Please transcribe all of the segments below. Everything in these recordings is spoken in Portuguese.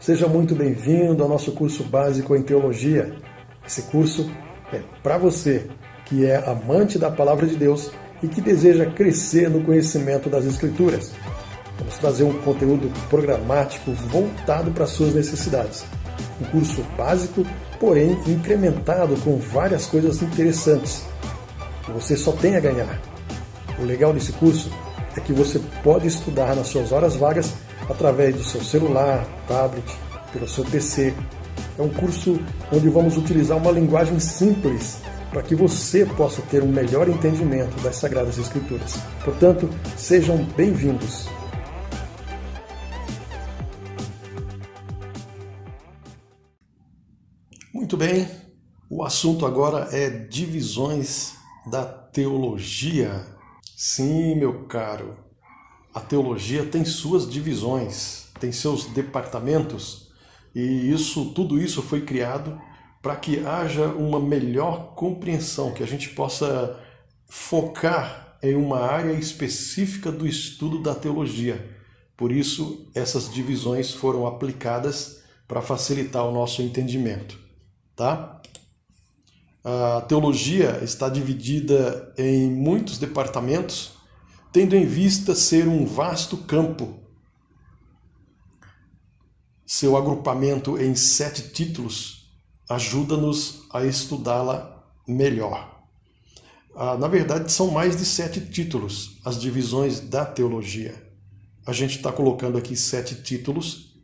Seja muito bem-vindo ao nosso curso básico em teologia. Esse curso é para você que é amante da palavra de Deus e que deseja crescer no conhecimento das Escrituras. Vamos trazer um conteúdo programático voltado para as suas necessidades. Um curso básico, porém incrementado com várias coisas interessantes que você só tem a ganhar. O legal desse curso é que você pode estudar nas suas horas vagas através do seu celular, tablet, pelo seu PC. É um curso onde vamos utilizar uma linguagem simples para que você possa ter um melhor entendimento das Sagradas Escrituras. Portanto, sejam bem-vindos. Muito bem, o assunto agora é divisões da teologia. Sim, meu caro, a teologia tem suas divisões, tem seus departamentos, e tudo isso foi criado para que haja uma melhor compreensão, que a gente possa focar em uma área específica do estudo da teologia. Por isso, essas divisões foram aplicadas para facilitar o nosso entendimento, tá? A teologia está dividida em muitos departamentos, tendo em vista ser um vasto campo. Seu agrupamento em 7 títulos ajuda-nos a estudá-la melhor. Na verdade, são mais de 7 títulos, as divisões da teologia. A gente está colocando aqui 7 títulos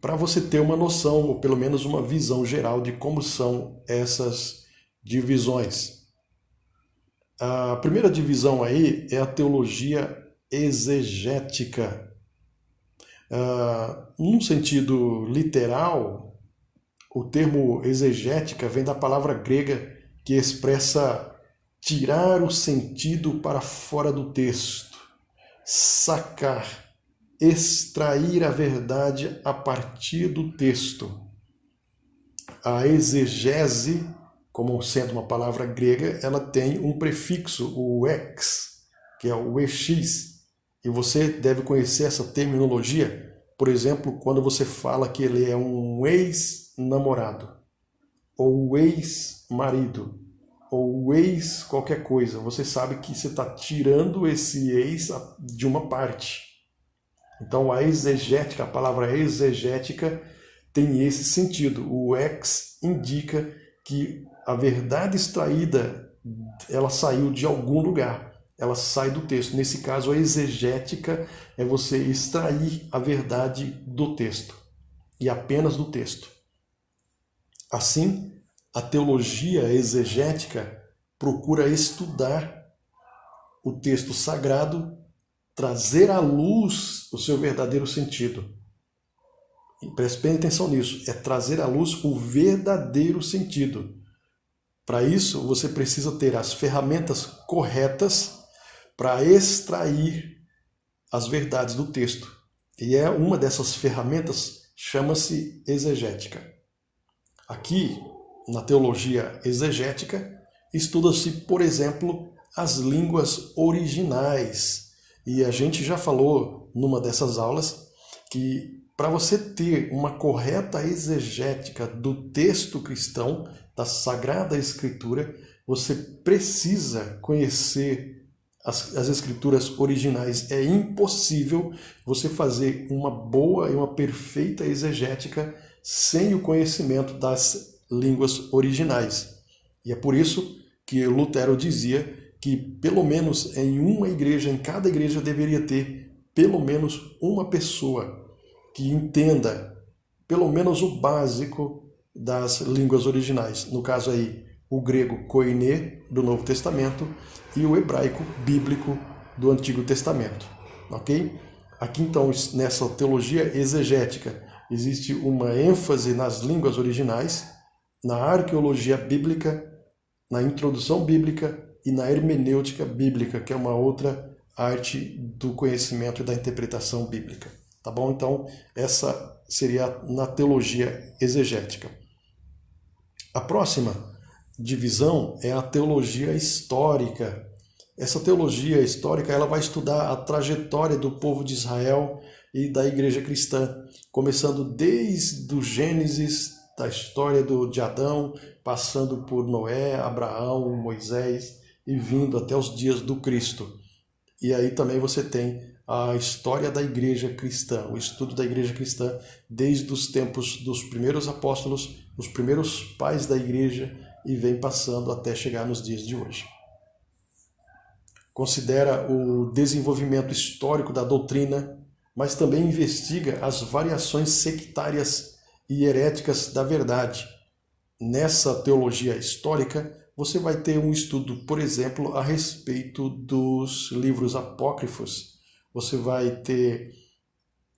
para você ter uma noção, ou pelo menos uma visão geral de como são essas divisões. A primeira divisão aí é a teologia exegética. Num sentido literal, o termo exegética vem da palavra grega que expressa tirar o sentido para fora do texto, sacar, extrair a verdade a partir do texto. A exegese, como sendo uma palavra grega, ela tem um prefixo, o ex, que é o ex, e você deve conhecer essa terminologia, por exemplo, quando você fala que ele é um ex-namorado, ou ex-marido, ou ex qualquer coisa. Você sabe que você está tirando esse ex de uma parte. Então a exegética, a palavra exegética tem esse sentido. O ex indica que a verdade extraída, ela saiu de algum lugar, ela sai do texto. Nesse caso, a exegética é você extrair a verdade do texto, e apenas do texto. Assim, a teologia exegética procura estudar o texto sagrado, trazer à luz o seu verdadeiro sentido. E preste bem atenção nisso, é trazer à luz o verdadeiro sentido. Para isso, você precisa ter as ferramentas corretas para extrair as verdades do texto. E uma dessas ferramentas chama-se exegética. Aqui, na teologia exegética, estuda-se, por exemplo, as línguas originais. E a gente já falou numa dessas aulas que para você ter uma correta exegética do texto cristão, da Sagrada Escritura, você precisa conhecer as escrituras originais. É impossível você fazer uma boa e uma perfeita exegética sem o conhecimento das línguas originais. E é por isso que Lutero dizia que pelo menos em cada igreja deveria ter pelo menos uma pessoa que entenda pelo menos o básico das línguas originais. No caso aí, o grego koiné do Novo Testamento e o hebraico bíblico do Antigo Testamento. Ok? Aqui então, nessa teologia exegética, existe uma ênfase nas línguas originais, na arqueologia bíblica, na introdução bíblica e na hermenêutica bíblica, que é uma outra arte do conhecimento e da interpretação bíblica. Tá bom? Então, essa seria na teologia exegética. A próxima divisão é a teologia histórica. Essa teologia histórica ela vai estudar a trajetória do povo de Israel e da igreja cristã, começando desde o Gênesis, da história de Adão, passando por Noé, Abraão, Moisés e vindo até os dias do Cristo. E aí também você tem a história da igreja cristã, o estudo da igreja cristã desde os tempos dos primeiros apóstolos, os primeiros pais da igreja, e vem passando até chegar nos dias de hoje. Considera o desenvolvimento histórico da doutrina, mas também investiga as variações sectárias e heréticas da verdade. Nessa teologia histórica, você vai ter um estudo, por exemplo, a respeito dos livros apócrifos. Você vai ter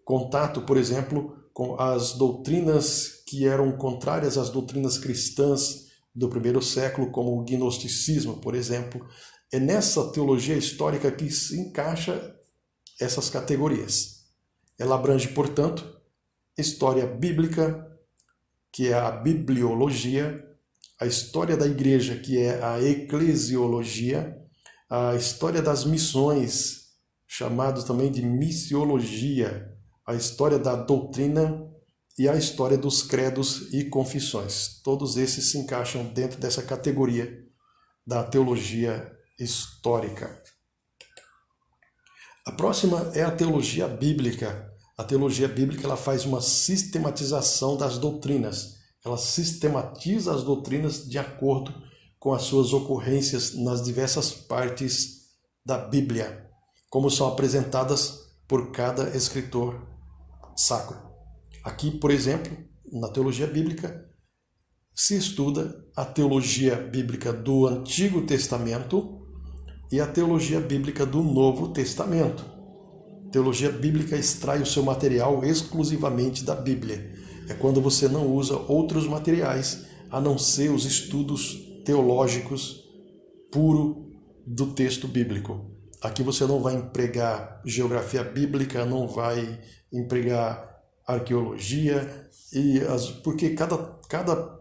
contato, por exemplo, com as doutrinas que eram contrárias às doutrinas cristãs do primeiro século, como o gnosticismo, por exemplo. É nessa teologia histórica que se encaixa essas categorias. Ela abrange, portanto, história bíblica, que é a bibliologia, a história da igreja, que é a eclesiologia, a história das missões, chamado também de missiologia, a história da doutrina e a história dos credos e confissões. Todos esses se encaixam dentro dessa categoria da teologia histórica. A próxima é a teologia bíblica. A teologia bíblica ela faz uma sistematização das doutrinas. Ela sistematiza as doutrinas de acordo com as suas ocorrências nas diversas partes da Bíblia, como são apresentadas por cada escritor sacro. Aqui, por exemplo, na teologia bíblica, se estuda a teologia bíblica do Antigo Testamento e a teologia bíblica do Novo Testamento. A teologia bíblica extrai o seu material exclusivamente da Bíblia. É quando você não usa outros materiais, a não ser os estudos teológicos puro do texto bíblico. Aqui você não vai empregar geografia bíblica, não vai empregar arqueologia, porque cada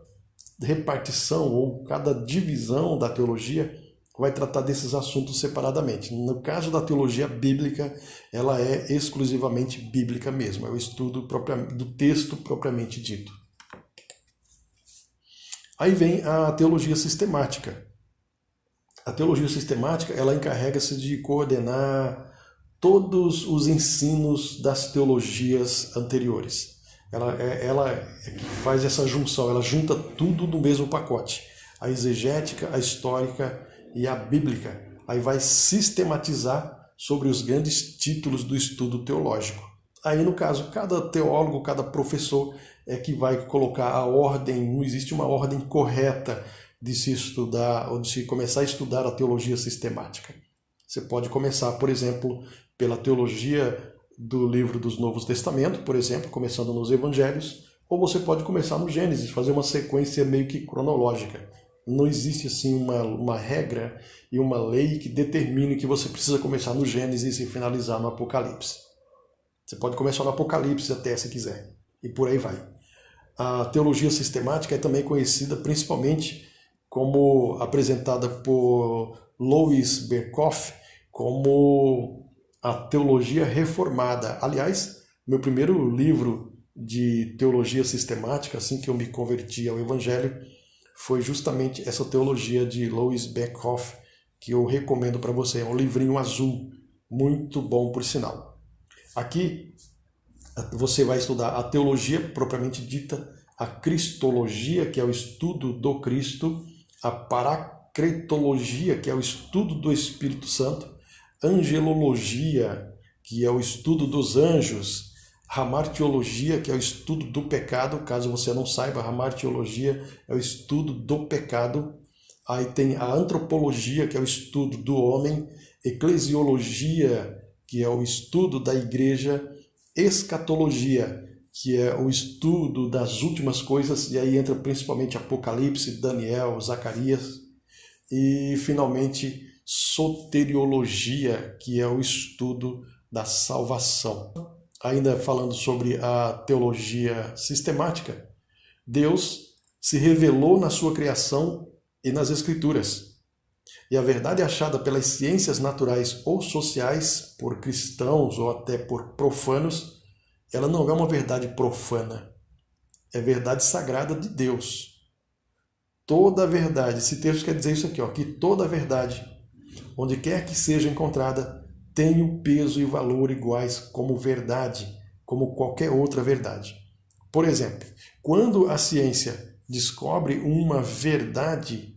repartição ou cada divisão da teologia vai tratar desses assuntos separadamente. No caso da teologia bíblica, ela é exclusivamente bíblica mesmo, é o estudo do texto propriamente dito. Aí vem a teologia sistemática. A teologia sistemática, ela encarrega-se de coordenar todos os ensinos das teologias anteriores. Ela faz essa junção, ela junta tudo no mesmo pacote. A exegética, a histórica e a bíblica. Aí vai sistematizar sobre os grandes títulos do estudo teológico. Aí, no caso, cada teólogo, cada professor é que vai colocar a ordem, não existe uma ordem correta de se estudar ou de se começar a estudar a teologia sistemática. Você pode começar, por exemplo, pela teologia do livro dos Novos Testamentos, por exemplo, começando nos Evangelhos, ou você pode começar no Gênesis, fazer uma sequência meio que cronológica. Não existe assim uma regra e uma lei que determine que você precisa começar no Gênesis e finalizar no Apocalipse. Você pode começar no Apocalipse até, se quiser, e por aí vai. A teologia sistemática é também conhecida principalmente como apresentada por Louis Berkhof como a teologia reformada. Aliás, meu primeiro livro de teologia sistemática, assim que eu me converti ao Evangelho, foi justamente essa teologia de Louis Berkhof, que eu recomendo para você. É um livrinho azul, muito bom por sinal. Aqui você vai estudar a teologia propriamente dita, a cristologia, que é o estudo do Cristo, a paracretologia, que é o estudo do Espírito Santo, angelologia, que é o estudo dos anjos, hamartiologia, que é o estudo do pecado. Caso você não saiba, hamartiologia é o estudo do pecado. Aí tem a antropologia, que é o estudo do homem, eclesiologia, que é o estudo da igreja, escatologia, que é o estudo das últimas coisas, e aí entra principalmente Apocalipse, Daniel, Zacarias, e finalmente soteriologia, que é o estudo da salvação. Ainda falando sobre a teologia sistemática, Deus se revelou na sua criação e nas Escrituras. E a verdade achada pelas ciências naturais ou sociais, por cristãos ou até por profanos, ela não é uma verdade profana, é verdade sagrada de Deus. Toda a verdade, esse texto quer dizer isso aqui, ó, que toda a verdade, onde quer que seja encontrada, tem o peso e valor iguais como verdade, como qualquer outra verdade. Por exemplo, quando a ciência descobre uma verdade,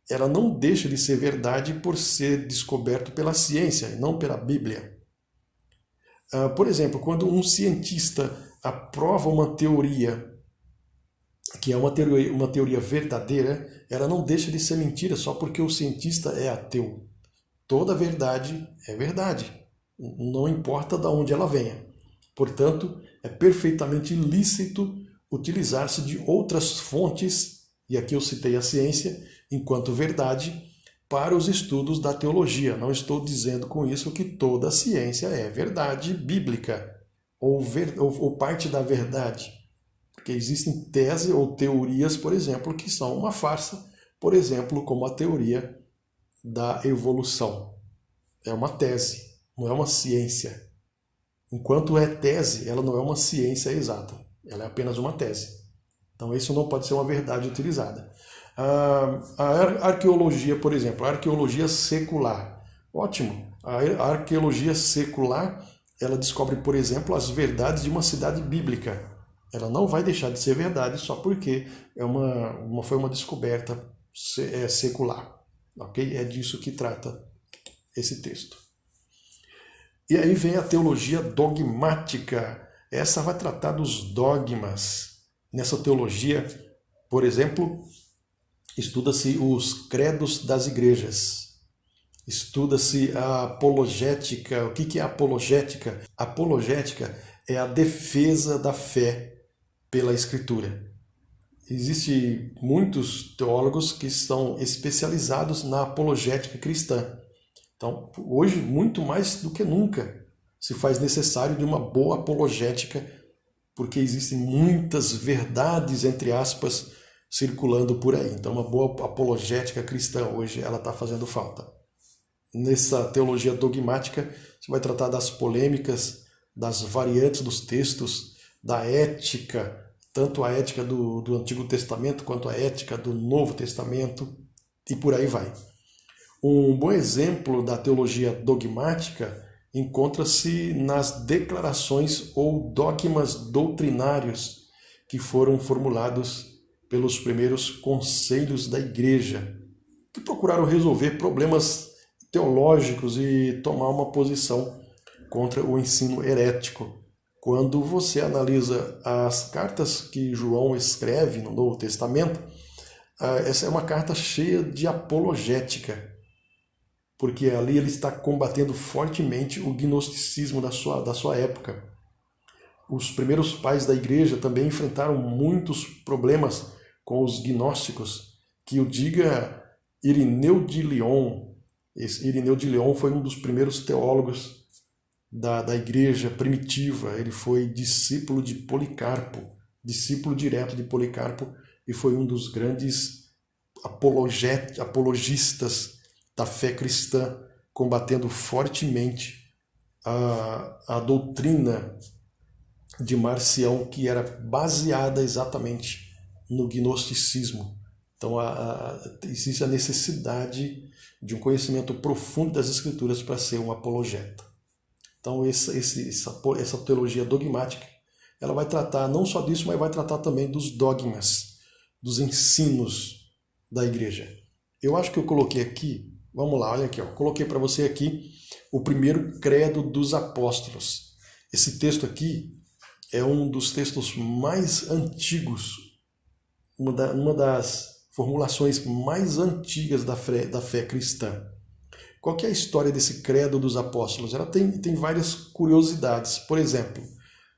ela não deixa de ser verdade por ser descoberto pela ciência e não pela Bíblia. Por exemplo, quando um cientista aprova uma teoria que é uma teoria verdadeira, ela não deixa de ser mentira só porque o cientista é ateu. Toda verdade é verdade, não importa de onde ela venha. Portanto, é perfeitamente lícito utilizar-se de outras fontes, e aqui eu citei a ciência, enquanto verdade, para os estudos da teologia. Não estou dizendo com isso que toda a ciência é verdade bíblica, ou parte da verdade. Porque existem teses ou teorias, por exemplo, que são uma farsa, por exemplo, como a teoria da evolução. É uma tese, não é uma ciência. Enquanto é tese, ela não é uma ciência exata. Ela é apenas uma tese. Então isso não pode ser uma verdade utilizada. A arqueologia, por exemplo, a arqueologia secular. Ótimo. A arqueologia secular, ela descobre, por exemplo, as verdades de uma cidade bíblica. Ela não vai deixar de ser verdade só porque foi uma descoberta secular. Okay? É disso que trata esse texto. E aí vem a teologia dogmática. Essa vai tratar dos dogmas. Nessa teologia, por exemplo, estuda-se os credos das igrejas. Estuda-se a apologética. O que é apologética? Apologética é a defesa da fé pela Escritura. Existem muitos teólogos que são especializados na apologética cristã. Então, hoje, muito mais do que nunca, se faz necessário de uma boa apologética, porque existem muitas verdades, entre aspas, circulando por aí. Então, uma boa apologética cristã hoje, ela está fazendo falta. Nessa teologia dogmática, você vai tratar das polêmicas, das variantes dos textos, da ética, tanto a ética do Antigo Testamento quanto a ética do Novo Testamento, e por aí vai. Um bom exemplo da teologia dogmática encontra-se nas declarações ou dogmas doutrinários que foram formulados pelos primeiros conselhos da Igreja, que procuraram resolver problemas teológicos e tomar uma posição contra o ensino herético. Quando você analisa as cartas que João escreve no Novo Testamento, essa é uma carta cheia de apologética, porque ali ele está combatendo fortemente o gnosticismo da sua época. Os primeiros pais da igreja também enfrentaram muitos problemas com os gnósticos, que o diga Irineu de Lyon. Esse Irineu de Lyon foi um dos primeiros teólogos da igreja primitiva. Ele foi discípulo de Policarpo, discípulo direto de Policarpo, e foi um dos grandes apologistas da fé cristã, combatendo fortemente a doutrina de Marcião, que era baseada exatamente no gnosticismo. Então existe a necessidade de um conhecimento profundo das Escrituras para ser um apologeta. Então essa teologia dogmática, ela vai tratar não só disso, mas vai tratar também dos dogmas, dos ensinos da igreja. Eu acho que eu coloquei aqui, vamos lá, olha aqui, ó, coloquei para você aqui o primeiro credo dos apóstolos. Esse texto aqui é um dos textos mais antigos, uma das formulações mais antigas da fé cristã. Qual que é a história desse credo dos apóstolos? Ela tem várias curiosidades. Por exemplo,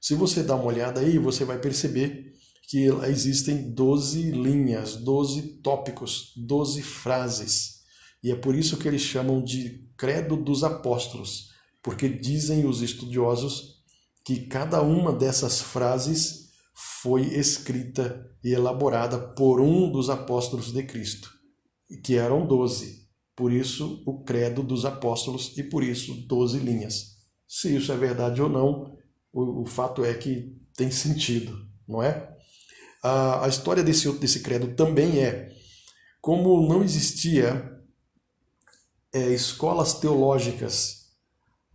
se você dá uma olhada aí, você vai perceber que existem 12 linhas, 12 tópicos, 12 frases. E é por isso que eles chamam de credo dos apóstolos, porque dizem os estudiosos que cada uma dessas frases foi escrita e elaborada por um dos apóstolos de Cristo, que eram 12. Por isso, o credo dos apóstolos e por isso 12 linhas. Se isso é verdade ou não, o fato é que tem sentido, não é? A história desse credo também como não existia escolas teológicas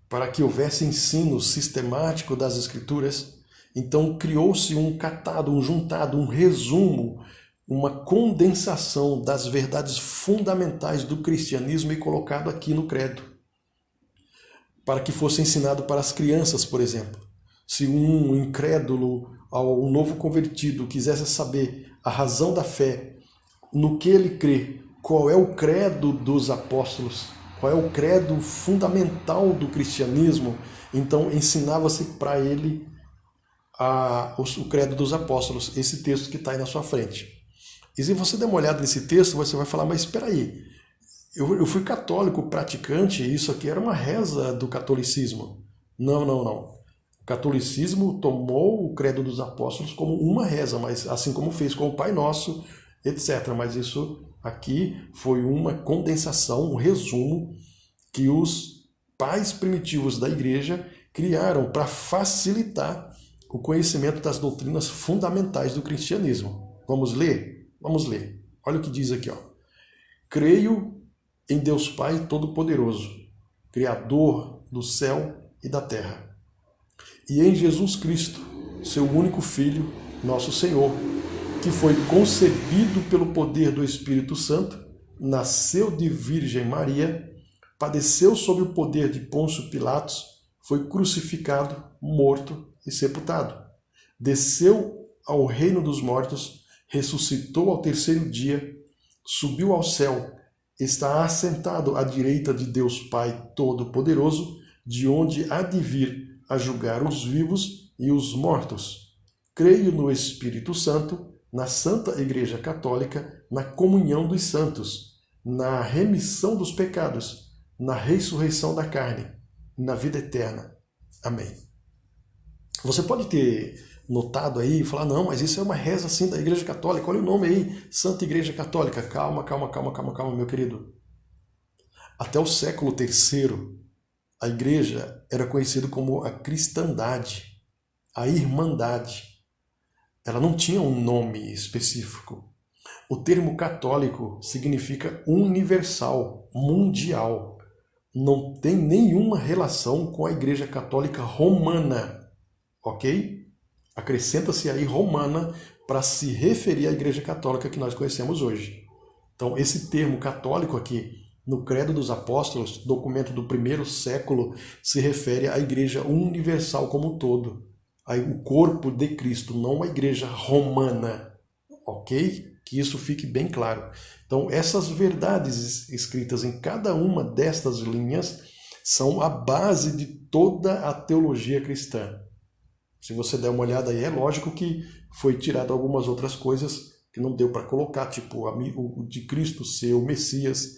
para que houvesse ensino sistemático das Escrituras, então criou-se um catado, um juntado, um resumo, uma condensação das verdades fundamentais do cristianismo e colocado aqui no credo, para que fosse ensinado para as crianças, por exemplo. Se um incrédulo ou um novo convertido quisesse saber a razão da fé, no que ele crê, qual é o credo dos apóstolos, qual é o credo fundamental do cristianismo, então ensinava-se para ele o credo dos apóstolos, esse texto que está aí na sua frente. E se você der uma olhada nesse texto, você vai falar, mas espera aí, eu fui católico praticante e isso aqui era uma reza do catolicismo. Não, não, não. O catolicismo tomou o credo dos apóstolos como uma reza, mas assim como fez com o Pai Nosso, etc. Mas isso aqui foi uma condensação, um resumo que os pais primitivos da igreja criaram para facilitar o conhecimento das doutrinas fundamentais do cristianismo. Vamos ler? Vamos ler. Olha o que diz aqui, ó. Creio em Deus Pai Todo-Poderoso, Criador do céu e da terra, e em Jesus Cristo, seu único Filho, nosso Senhor, que foi concebido pelo poder do Espírito Santo, nasceu de Virgem Maria, padeceu sob o poder de Pôncio Pilatos, foi crucificado, morto e sepultado. Desceu ao reino dos mortos, ressuscitou ao terceiro dia, subiu ao céu, está assentado à direita de Deus Pai Todo-Poderoso, de onde há de vir a julgar os vivos e os mortos. Creio no Espírito Santo, na Santa Igreja Católica, na comunhão dos santos, na remissão dos pecados, na ressurreição da carne, na vida eterna. Amém. Você pode ter notado aí e falar, não, mas isso é uma reza assim da Igreja Católica, olha o nome aí, Santa Igreja Católica. Calma, meu querido. Até o século III, a Igreja era conhecida como a cristandade, a irmandade. Ela não tinha um nome específico. O termo católico significa universal, mundial. Não tem nenhuma relação com a Igreja Católica Romana, ok? Acrescenta-se aí romana para se referir à Igreja Católica que nós conhecemos hoje. Então, esse termo católico aqui, no Credo dos Apóstolos, documento do primeiro século, se refere à Igreja Universal como um todo. Aí, o corpo de Cristo, não a Igreja Romana, ok? Que isso fique bem claro. Então, essas verdades escritas em cada uma destas linhas são a base de toda a teologia cristã. Se você der uma olhada aí, é lógico que foi tirado algumas outras coisas que não deu para colocar, tipo o de Cristo ser o Messias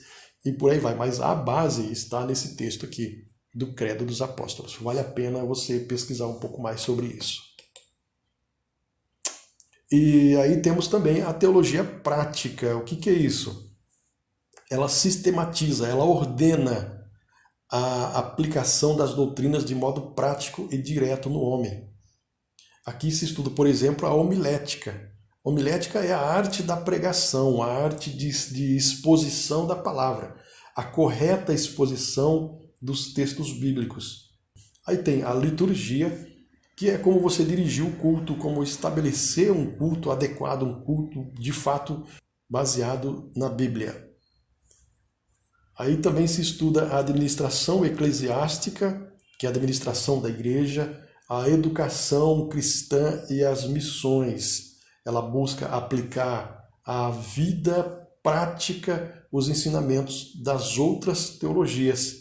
e por aí vai. Mas a base está nesse texto aqui do Credo dos Apóstolos. Vale a pena você pesquisar um pouco mais sobre isso. E aí temos também a teologia prática. O que é isso? Ela sistematiza, ela ordena a aplicação das doutrinas de modo prático e direto no homem. Aqui se estuda, por exemplo, a homilética. Homilética é a arte da pregação, a arte de exposição da palavra, a correta exposição dos textos bíblicos. Aí tem a liturgia, que é como você dirigir o culto, como estabelecer um culto adequado, um culto de fato baseado na Bíblia. Aí também se estuda a administração eclesiástica, que é a administração da igreja, a educação cristã e as missões. Ela busca aplicar à vida prática os ensinamentos das outras teologias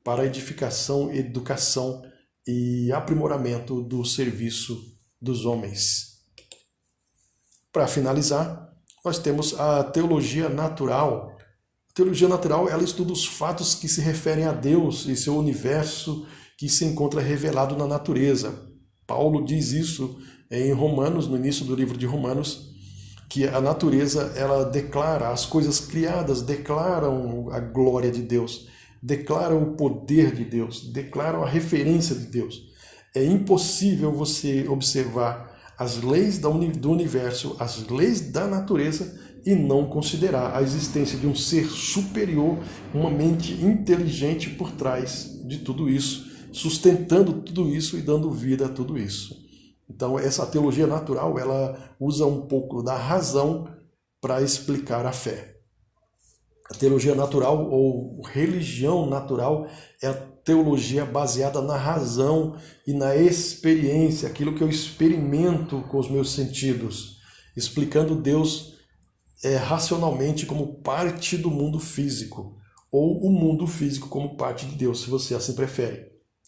para a edificação, educação e aprimoramento do serviço dos homens. Para finalizar, nós temos a teologia natural. A teologia natural, ela estuda os fatos que se referem a Deus e seu universo que se encontra revelado na natureza. Paulo diz isso em Romanos, no início do livro de Romanos, que a natureza, ela declara, as coisas criadas declaram a glória de Deus, declaram o poder de Deus, declaram a referência de Deus. É impossível você observar as leis do universo, as leis da natureza e não considerar a existência de um ser superior, uma mente inteligente por trás de tudo isso, sustentando tudo isso e dando vida a tudo isso. Então, essa teologia natural, ela usa um pouco da razão para explicar a fé. A teologia natural ou religião natural é a teologia baseada na razão e na experiência, aquilo que eu experimento com os meus sentidos, explicando Deus racionalmente como parte do mundo físico, ou o mundo físico como parte de Deus, se você assim prefere.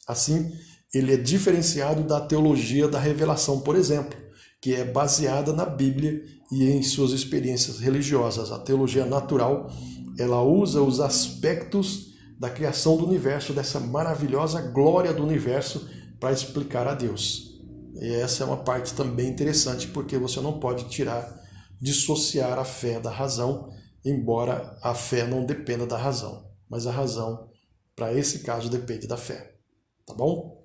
Assim, ele é diferenciado da teologia da revelação, por exemplo, que é baseada na Bíblia e em suas experiências religiosas. A teologia natural, ela usa os aspectos da criação do universo, dessa maravilhosa glória do universo, para explicar a Deus. E essa é uma parte também interessante, porque você não pode dissociar a fé da razão, embora a fé não dependa da razão, mas a razão, para esse caso, depende da fé. Tá bom?